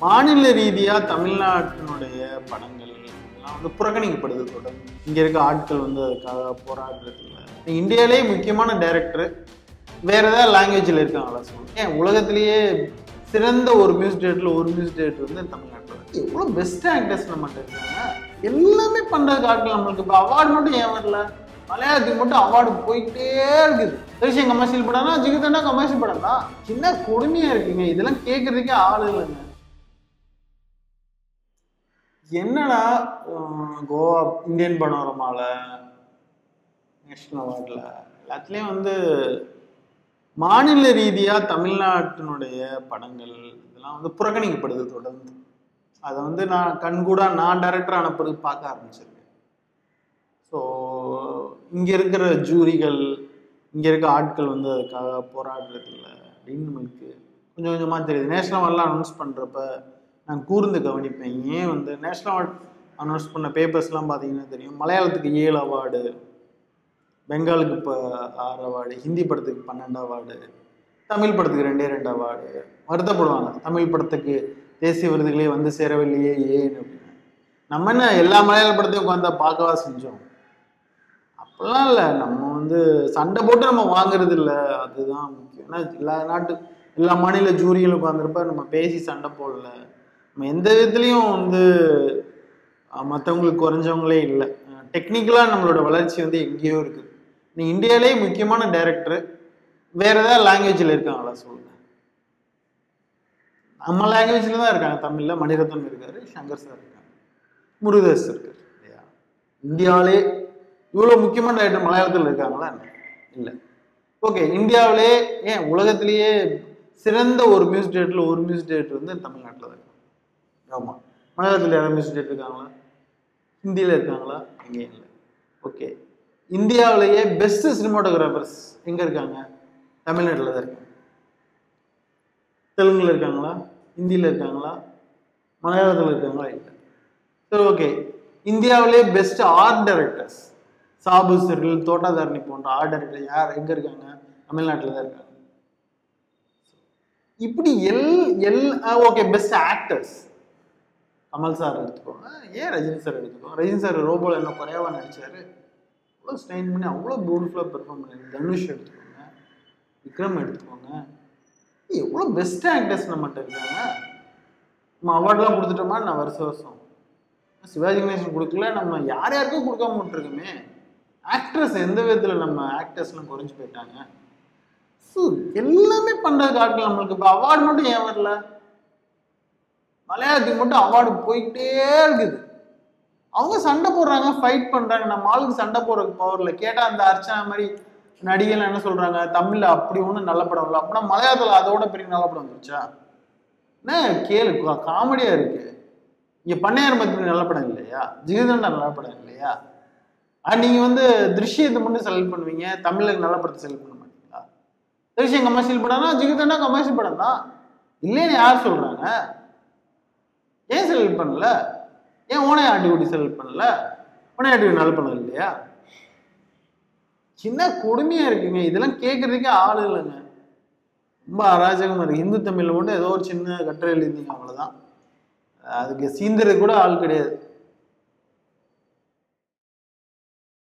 மாநில ரீதியா தமிழ்நாட்டினுடைய படங்கள் எல்லாம் வந்து புறக்கணிக்கப்படுது தொடர்ந்து. இங்க இருக்க ஆட்கள் வந்து அதுக்காக போராடுறது இல்லை. இந்தியாவிலேயே முக்கியமான டைரக்டர் வேற ஏதாவது லாங்குவேஜ்ல இருக்காங்களா சொல்லுங்க. ஏன் உலகத்திலேயே சிறந்த ஒரு மியூசிக் டைரக்டர்ல ஒரு மியூசிக் டைரக்டர் வந்து தமிழ்நாட்டில் எவ்வளவு பெஸ்ட் ஆக்டர்ஸ் நம்மகிட்ட இருக்காங்க. எல்லாமே பண்றதுக்கு ஆட்கள் நம்மளுக்கு இப்போ அவார்டு மட்டும் ஏன் வரல? மலையாளத்துக்கு மட்டும் அவார்டு போய்கிட்டே இருக்குது. திருச்சியம் கமர்ஷியல் படம்னா ஜிகிதண்டா கமர்ஷியல் படம் தான். சின்ன கொடுமையா இருக்குங்க. இதெல்லாம் கேட்கறதுக்கே ஆள் இல்லைங்க. என்னடா கோவா இந்தியன் பனோரமால நேஷனல் அவார்டில் எல்லாத்துலேயும் வந்து மாநில ரீதியாக தமிழ்நாட்டினுடைய படங்கள் இதெல்லாம் வந்து புறக்கணிக்கப்படுது தொடர்ந்து. அதை வந்து நான் கண்கூடா நான் டைரக்டர் அனுப்புறது பார்க்க ஆரம்பிச்சிருக்கேன். ஸோ இங்கே இருக்கிற ஜூரிகள் இங்கே இருக்க ஆட்கள் வந்து அதுக்காக போராடுறது இல்லை அப்படின்னு நம்மளுக்கு கொஞ்சம் கொஞ்சமாக தெரியுது. நேஷனல் அவார்ட்லாம் அனௌன்ஸ் பண்ணுறப்ப நான் கூர்ந்து கவனிப்பேன். ஏன் வந்து நேஷனல் அவார்ட் அனௌன்ஸ் பண்ண பேப்பர்ஸ்லாம் பார்த்தீங்கன்னா தெரியும். மலையாளத்துக்கு 7 அவார்டு, பெங்காலுக்கு இப்போ 6 அவார்டு, ஹிந்தி படத்துக்கு 12 அவார்டு, தமிழ் படத்துக்கு 2 அவார்டு. வருத்தப்படுவாங்க, தமிழ் படத்துக்கு தேசிய விருதுகளே வந்து சேரவில்லையே ஏன்னு அப்படின்னு. நம்ம என்ன எல்லா மலையாள படத்தையும் உட்காந்தா பார்க்கவா செஞ்சோம்? அப்படிலாம் இல்லை. நம்ம வந்து சண்டை போட்டு நம்ம வாங்குறது இல்லை, அதுதான் முக்கியம். ஏன்னா எல்லா மாநில ஜூரிகளும் உட்காந்துருப்ப நம்ம பேசி சண்டை போடல. நம்ம எந்த விதத்துலையும் வந்து மற்றவங்களுக்கு குறைஞ்சவங்களே இல்லை. டெக்னிக்கலாக நம்மளோட வளர்ச்சி வந்து எங்கேயோ இருக்குது. நீ இந்தியாவிலேயே முக்கியமான டைரக்டர் வேற ஏதாவது லாங்குவேஜில் இருக்காங்களா சொல்லுங்க. நம்ம லாங்குவேஜில் தான் இருக்காங்க. தமிழில் மணிரத்னம் இருக்காரு, சங்கர் சார் இருக்காங்க, முருகதாஸ் இருக்காரு இல்லையா. இந்தியாவிலே இவ்வளோ முக்கியமான டைரக்டர் மலையாளத்தில் இருக்காங்களா? இல்லை. ஓகே, இந்தியாவிலே ஏன் உலகத்திலேயே சிறந்த ஒரு மியூசிக் டைரக்டர்ல ஒரு மியூசிக் டைரக்டர் வந்து தமிழ்நாட்டில் தான் இருக்காங்க. ஆமாம். மலையாளத்தில் யாராவது மியூசிக் டைரக்டர் இருக்காங்களா? ஹிந்தியில் இருக்காங்களா? எங்கேயும் இல்லை. ஓகே, இந்தியாவிலேயே பெஸ்ட் சினிமாட்டோகிராஃபர்ஸ் எங்கே இருக்காங்க? தமிழ்நாட்டில் தான் இருக்காங்க. தெலுங்குல இருக்காங்களா? ஹிந்தியில் இருக்காங்களா? மலையாளத்தில் இருக்காங்களா? இல்லை. சரி, ஓகே, இந்தியாவிலேயே பெஸ்ட் ஆர்ட் டைரக்டர்ஸ் சாபு சிறில், தோட்டாதாரணி போன்ற ஆர்ட் டைரக்டர் யார் எங்கே இருக்காங்க? தமிழ்நாட்டில் தான் இருக்காங்க. இப்படி okay, best actors Kamal sir எடுத்துக்கோங்க, ஏன் ரஜினி சார் எடுத்துக்கோங்க. ரஜினி சார் ரோபோல என்ன குறையாவா நடிச்சாரு? அவ்வளோ ஸ்டைன் பண்ணி அவ்வளோ பியூட்டிஃபுல்லாக பெர்ஃபார்ம் பண்ணி. தனுஷ் எடுத்துக்கோங்க, விக்ரம் எடுத்துக்கோங்க. எவ்வளோ பெஸ்ட் ஆக்டர்ஸ் நம்மகிட்ட இருக்காங்க. நம்ம அவார்ட்லாம் கொடுத்துட்டோமா? நான் வருஷம் சிவாஜி கணேசன் கொடுக்கல, நம்ம யாருக்கும் கொடுக்காம விட்டுருக்கோமே. ஆக்ட்ரஸ் எந்த விதத்தில் நம்ம ஆக்டர்ஸ்லாம் குறைஞ்சி போயிட்டாங்க. ஸோ எல்லாமே பண்ணுறதுக்கு ஆட்கள் நம்மளுக்கு இப்போ அவார்டு மட்டும் ஏன் வரல? மலையாளத்துக்கு மட்டும் அவார்டு போய்கிட்டே இருக்குது. அவங்க சண்டை போடுறாங்க, ஃபைட் பண்ணுறாங்க. நம்ம ஆளுக்கு சண்டை போடுறதுக்கு பவரில் கேட்டால் அந்த அர்ச்சனா மாதிரி நடிகைகள் என்ன சொல்கிறாங்க? தமிழில் அப்படி ஒன்றும் நல்ல படம் இல்லை. அப்படின்னா மலையாளத்தில் அதோட பெரிய நல்ல படம் வந்துருச்சா? என்ன கேளு, காமெடியாக இருக்குது. இங்கே பண்ணையார் மத்திய நல்ல படம் இல்லையா? ஜிகிதண்டா நல்ல படம் இல்லையா? நீங்கள் வந்து திருஷ்யத்தை மட்டும் செலக்ட் பண்ணுவீங்க, தமிழுக்கு நல்ல படத்தை செலக்ட் பண்ண மாட்டீங்களா? திருஷ்யம் கமர்ஷியல் படம்னா ஜிகிதண்டா கமர்ஷியல் படம் தான் இல்லைன்னு யார் சொல்கிறாங்க? ஏன் செலக்ட் பண்ணல? ஏன் ஓனை ஆட்டுக்குட்டி செலக்ட் பண்ணல? ஓனை ஆட்டுக்குட்டி நல்ல படம் இல்லையா? சின்ன கொடுமையாக இருக்குங்க. இதெல்லாம் கேட்கறதுக்கே ஆள் இல்லைங்க. ரொம்ப அராஜகமாக இருக்குது. இந்து தமிழில் மட்டும் ஏதோ ஒரு சின்ன கட்டுரை எழுதிங்க, அவ்வளோதான். அதுக்கு சீந்தறது கூட ஆள் கிடையாது.